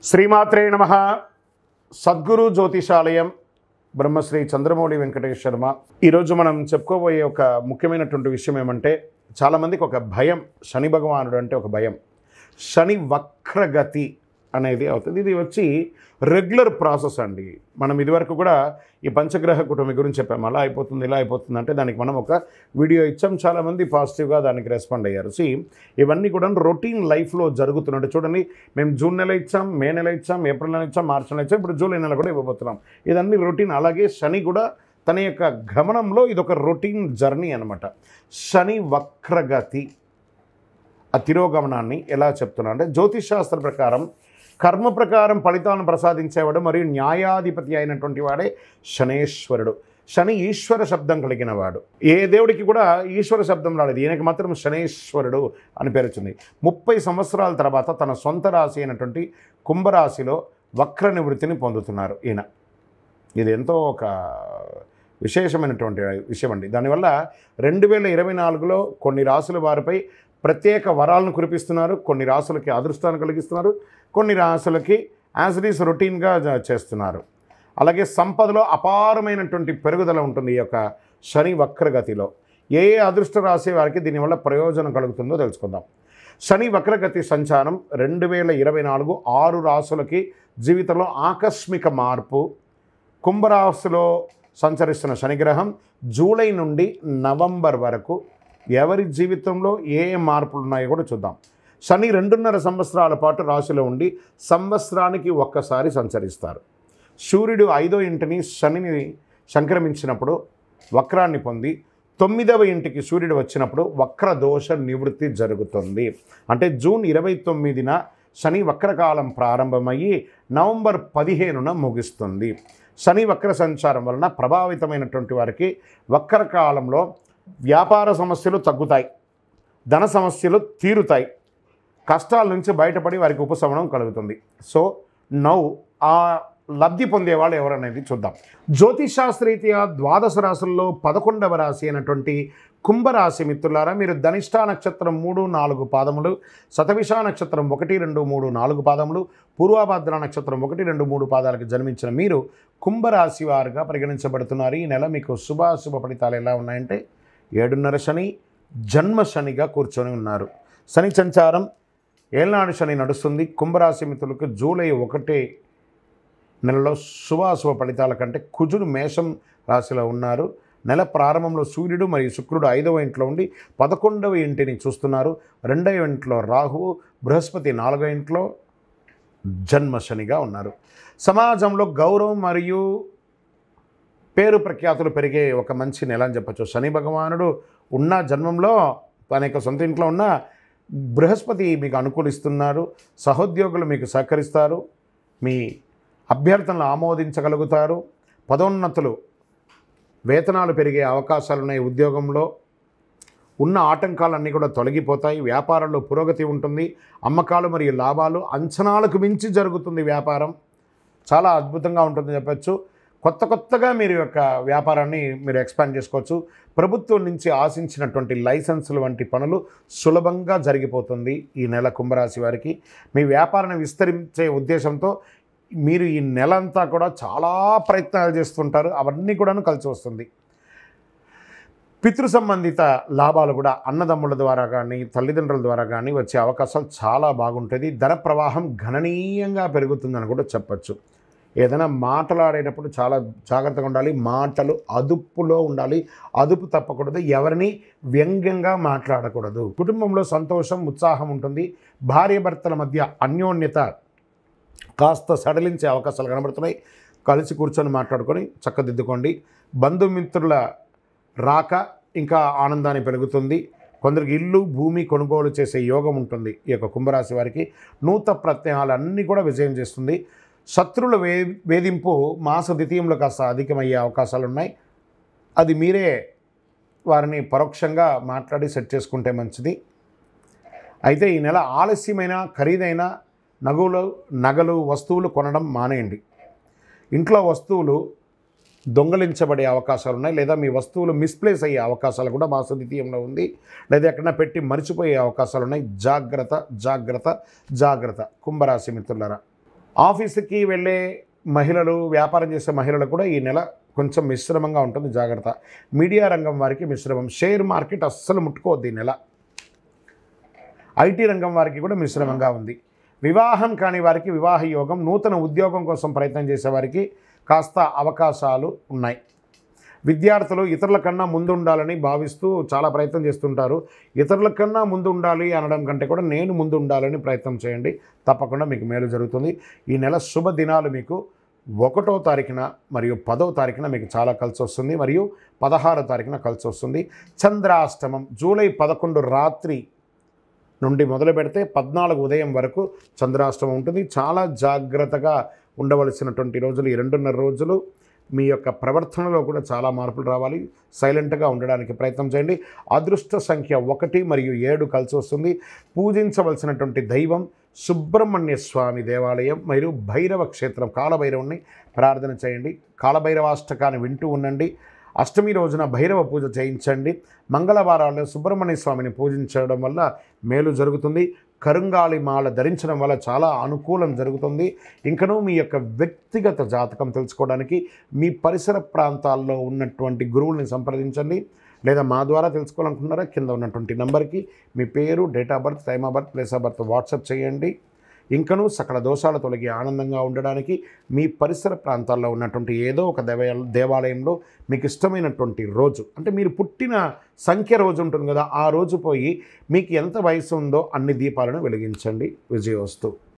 శ్రీమాత్రే నమః. సద్గురు జ్యోతిషాలయం బ్రహ్మశ్రీ చంద్రమౌళి వెంకటేష్ శర్మ. ఈరోజు మనం చెప్పుకోబోయే ఒక ముఖ్యమైనటువంటి విషయం ఏమంటే, చాలామందికి ఒక భయం, శని భగవానుడు అంటే ఒక భయం. శని వక్రగతి అనేది అవుతుంది. ఇది వచ్చి రెగ్యులర్ ప్రాసెస్ అండి. మనం ఇదివరకు కూడా ఈ పంచగ్రహ కుటుంబం గురించి చెప్పాము. అలా అయిపోతుంది, ఇలా అయిపోతుంది అంటే దానికి మనం ఒక వీడియో ఇచ్చాం. చాలామంది పాజిటివ్గా దానికి రెస్పాండ్ అయ్యారు. ఇవన్నీ కూడా రొటీన్ లైఫ్లో జరుగుతున్నట్టు చూడండి. మేము జూన్ నెల ఇచ్చాం, మే నెల ఇచ్చాం, ఏప్రిల్ నెల ఇచ్చాం, మార్చి నెల ఇచ్చాం, ఇప్పుడు జూలై నెల కూడా ఇవ్వబోతున్నాం. ఇదన్నీ రొటీన్. అలాగే శని కూడా తన యొక్క గమనంలో ఇదొక రొటీన్ జర్నీ అనమాట. శని వక్రగతి ఆ తిరోగమనాన్ని ఎలా చెప్తున్నా అంటే, జ్యోతిష్ శాస్త్ర ప్రకారం కర్మ ప్రకారం ఫలితాలను ప్రసాదించేవాడు మరియు న్యాయాధిపతి అయినటువంటి వాడే శనేశ్వరుడు. శని ఈశ్వర శబ్దం కలిగిన వాడు. ఏ దేవుడికి కూడా ఈశ్వర శబ్దం రాలేదు, ఈయనకి మాత్రం శనేశ్వరుడు అని పేరు వచ్చింది. 30 సంవత్సరాల తర్వాత తన సొంత రాశి అయినటువంటి కుంభరాశిలో వక్ర నివృత్తిని పొందుతున్నారు ఈయన. ఇది ఎంతో ఒక విశేషమైనటువంటి విషయం అండి. దానివల్ల 2024లో కొన్ని రాసుల వారిపై ప్రత్యేక వరాలను కురిపిస్తున్నారు, కొన్ని రాసులకి అదృష్టాన్ని కలిగిస్తున్నారు, కొన్ని రాసులకి యాజ్ ఇట్ ఈస్ రొటీన్గా చేస్తున్నారు. అలాగే సంపదలో అపారమైనటువంటి పెరుగుదల ఉంటుంది ఈ యొక్క శని వక్రగతిలో. ఏ అదృష్ట రాశి వారికి దీనివల్ల ప్రయోజనం కలుగుతుందో తెలుసుకుందాం. శని వక్రగతి సంచారం 2024 6 రాసులకి జీవితంలో ఆకస్మిక మార్పు. కుంభరాశిలో సంచరిస్తున్న శనిగ్రహం జూలై నుండి నవంబర్ వరకు ఎవరి జీవితంలో ఏ మార్పులు ఉన్నాయో కూడా చూద్దాం. శని 2.5 సంవత్సరాల పాటు రాశిలో ఉండి సంవత్సరానికి ఒక్కసారి సంచరిస్తారు. సూర్యుడు 5వ ఇంటిని శనిని సంక్రమించినప్పుడు వక్రాన్ని పొంది 9వ ఇంటికి సూర్యుడు వచ్చినప్పుడు వక్రదోష నివృత్తి జరుగుతుంది. అంటే జూన్ 29న శని వక్రకాలం ప్రారంభమయ్యి నవంబర్ 15న ముగుస్తుంది. శని వక్ర సంచారం వలన ప్రభావితమైనటువంటి వారికి వక్రకాలంలో వ్యాపార సమస్యలు తగ్గుతాయి, ధన సమస్యలు తీరుతాయి, కష్టాల నుంచి బయటపడి వారికి ఉపశమనం కలుగుతుంది. నౌ ఆ లబ్ధి పొందేవాళ్ళు ఎవరనేది చూద్దాం. జ్యోతిష్ శాస్త్రరీత్యా ద్వాదశ రాశుల్లో 11వ రాశి అయినటువంటి కుంభరాశి మిత్రులారా, మీరు ధనిష్ఠా నక్షత్రం 3, 4 పాదములు, శతభిష నక్షత్రం 1, 2, 3, 4 పాదములు, పూర్వభద్ర నక్షత్రం 1, 2, 3 పాదాలకు జన్మించిన మీరు కుంభరాశి వారుగా పరిగణించబడుతున్నారు. ఈ నెల మీకు శుభాశుభ ఫలితాలు ఎలా ఉన్నాయంటే, 7.5 శని జన్మ శనిగా కూర్చొని ఉన్నారు. శని సంచారం ఏళ్ళనాడు శని నడుస్తుంది. కుంభరాశి మిత్రులకు జూలై 1 నెలలో శుభాశుభ ఫలితాల కంటే కుజుడు మేషం రాశిలో ఉన్నారు. నెల ప్రారంభంలో సూర్యుడు మరియు శుక్రుడు 5వ ఇంట్లో ఉండి 11వ ఇంటిని చూస్తున్నారు. 2వ ఇంట్లో రాహువు, బృహస్పతి 4వ ఇంట్లో జన్మ శనిగా ఉన్నారు. సమాజంలో గౌరవం మరియు పేరు ప్రఖ్యాతులు పెరిగే ఒక మంచి నెల అని చెప్పచ్చు. శని భగవానుడు ఉన్న జన్మంలో తన యొక్క సొంత ఇంట్లో ఉన్న బృహస్పతి మీకు అనుకూలిస్తున్నారు. సహోద్యోగులు మీకు సహకరిస్తారు, మీ అభ్యర్థనలు ఆమోదించగలుగుతారు. పదోన్నతులు, వేతనాలు పెరిగే అవకాశాలు ఉన్నాయి. ఉద్యోగంలో ఉన్న ఆటంకాలన్నీ కూడా తొలగిపోతాయి. వ్యాపారంలో పురోగతి ఉంటుంది. అమ్మకాలు మరియు లాభాలు అంచనాలకు మించి జరుగుతుంది. వ్యాపారం చాలా అద్భుతంగా ఉంటుందని చెప్పచ్చు. కొత్తగా మీరు యొక్క వ్యాపారాన్ని మీరు ఎక్స్పాండ్ చేసుకోవచ్చు. ప్రభుత్వం నుంచి ఆశించినటువంటి లైసెన్సులు వంటి పనులు సులభంగా జరిగిపోతుంది ఈ నెల కుంభరాశి వారికి. మీ వ్యాపారాన్ని విస్తరించే ఉద్దేశంతో మీరు ఈ నెలంతా కూడా చాలా ప్రయత్నాలు చేస్తుంటారు. అవన్నీ కూడాను కలిసి వస్తుంది. పితృ సంబంధిత లాభాలు కూడా అన్నదమ్ముల ద్వారా కానీ తల్లిదండ్రుల ద్వారా కానీ వచ్చే అవకాశాలు చాలా బాగుంటుంది. ధన ప్రవాహం గణనీయంగా పెరుగుతుందని కూడా చెప్పచ్చు. ఏదైనా మాట్లాడేటప్పుడు చాలా జాగ్రత్తగా ఉండాలి. మాటలు అదుపులో ఉండాలి, అదుపు తప్పకూడదు. ఎవరిని వ్యంగ్యంగా మాట్లాడకూడదు. కుటుంబంలో సంతోషం, ఉత్సాహం ఉంటుంది. భార్యాభర్తల మధ్య అన్యోన్యత కాస్త సడలించే అవకాశాలు కనబడుతున్నాయి. కలిసి కూర్చొని మాట్లాడుకొని చక్కదిద్దుకోండి. బంధుమిత్రుల రాక ఇంకా ఆనందాన్ని పెరుగుతుంది. కొందరికి ఇల్లు, భూమి కొనుగోలు చేసే యోగం ఉంటుంది. ఈ యొక్క కుంభరాశి వారికి నూతన ప్రత్యయాలు అన్నీ కూడా విజయం చేస్తుంది. శత్రువుల వేధింపు మాస ద్వితీయంలో కాస్త అధికమయ్యే అవకాశాలు ఉన్నాయి. అది మీరే వారిని పరోక్షంగా మాట్లాడి సెట్ చేసుకుంటే మంచిది. అయితే ఈ నెల ఆలస్యమైన ఖరీదైన నగలు వస్తువులు కొనడం మానేయండి. ఇంట్లో వస్తువులు దొంగలించబడే అవకాశాలు ఉన్నాయి, లేదా మీ వస్తువులు మిస్ప్లేస్ అయ్యే అవకాశాలు కూడా మాస ద్వితీయంలో ఉంది, లేదా ఎక్కడన్నా పెట్టి మర్చిపోయే అవకాశాలు ఉన్నాయి. జాగ్రత్త జాగ్రత్త జాగ్రత్త కుంభరాశి మిత్రులారా. ఆఫీసుకి వెళ్ళే మహిళలు, వ్యాపారం చేసే మహిళలు కూడా ఈ నెల కొంచెం మిశ్రమంగా ఉంటుంది, జాగ్రత్త. మీడియా రంగం వారికి మిశ్రమం. షేర్ మార్కెట్ అస్సలు ముట్టుకోవద్దు ఈ నెల. ఐటీ రంగం వారికి కూడా మిశ్రమంగా ఉంది. వివాహం కాని వారికి వివాహ యోగం, నూతన ఉద్యోగం కోసం ప్రయత్నం చేసేవారికి కాస్త అవకాశాలు ఉన్నాయి. విద్యార్థులు ఇతరుల కన్నా ముందు ఉండాలని భావిస్తూ చాలా ప్రయత్నం చేస్తుంటారు. ఇతరుల కన్నా ముందు ఉండాలి అనడం కంటే కూడా నేను ముందు ఉండాలని ప్రయత్నం చేయండి, తప్పకుండా మీకు మేలు జరుగుతుంది. ఈ నెల శుభ దినాలు మీకు 1వ తారీఖున మరియు 10వ తారీఖున మీకు చాలా కలిసి వస్తుంది, మరియు 16వ తారీఖున కలిసి వస్తుంది. చంద్రాష్టమం జూలై 11 రాత్రి నుండి మొదలు పెడితే 14 ఉదయం వరకు చంద్రాష్టమం ఉంటుంది. చాలా జాగ్రత్తగా ఉండవలసినటువంటి రోజులు ఈ 2.5 రోజులు. మీ యొక్క ప్రవర్తనలో కూడా చాలా మార్పులు రావాలి. సైలెంట్గా ఉండడానికి ప్రయత్నం చేయండి. అదృష్ట సంఖ్య 1 మరియు 7 కలిసి వస్తుంది. పూజించవలసినటువంటి దైవం సుబ్రహ్మణ్య స్వామి దేవాలయం మరియు భైరవ క్షేత్రం, కాలభైరవుని ప్రార్థన చేయండి. కాలభైరవాష్టకాన్ని వింటూ ఉండండి. అష్టమి రోజున భైరవ పూజ చేయించండి. మంగళవారాల్లో సుబ్రహ్మణ్య స్వామిని పూజించడం వల్ల మేలు జరుగుతుంది. కరుంగాళి మాల ధరించడం వల్ల చాలా అనుకూలం జరుగుతుంది. ఇంకనూ మీ యొక్క వ్యక్తిగత జాతకం తెలుసుకోవడానికి మీ పరిసర ప్రాంతాల్లో ఉన్నటువంటి గురువుల్ని సంప్రదించండి, లేదా మా ద్వారా తెలుసుకోవాలనుకుంటున్నారా కింద ఉన్నటువంటి నెంబర్కి మీ పేరు, date of birth, time of birth, place of birth WhatsApp చేయండి. ఇంకనూ సకల దోషాలు తొలగి ఆనందంగా ఉండడానికి మీ పరిసర ప్రాంతాల్లో ఉన్నటువంటి ఏదో ఒక దేవాలయంలో మీకు ఇష్టమైనటువంటి రోజు, అంటే మీరు పుట్టిన సంఖ్య రోజు ఉంటుంది కదా, ఆ రోజు పోయి మీకు ఎంత వయసు ఉందో అన్ని దీపాలను వెలిగించండి. విజయోస్తు.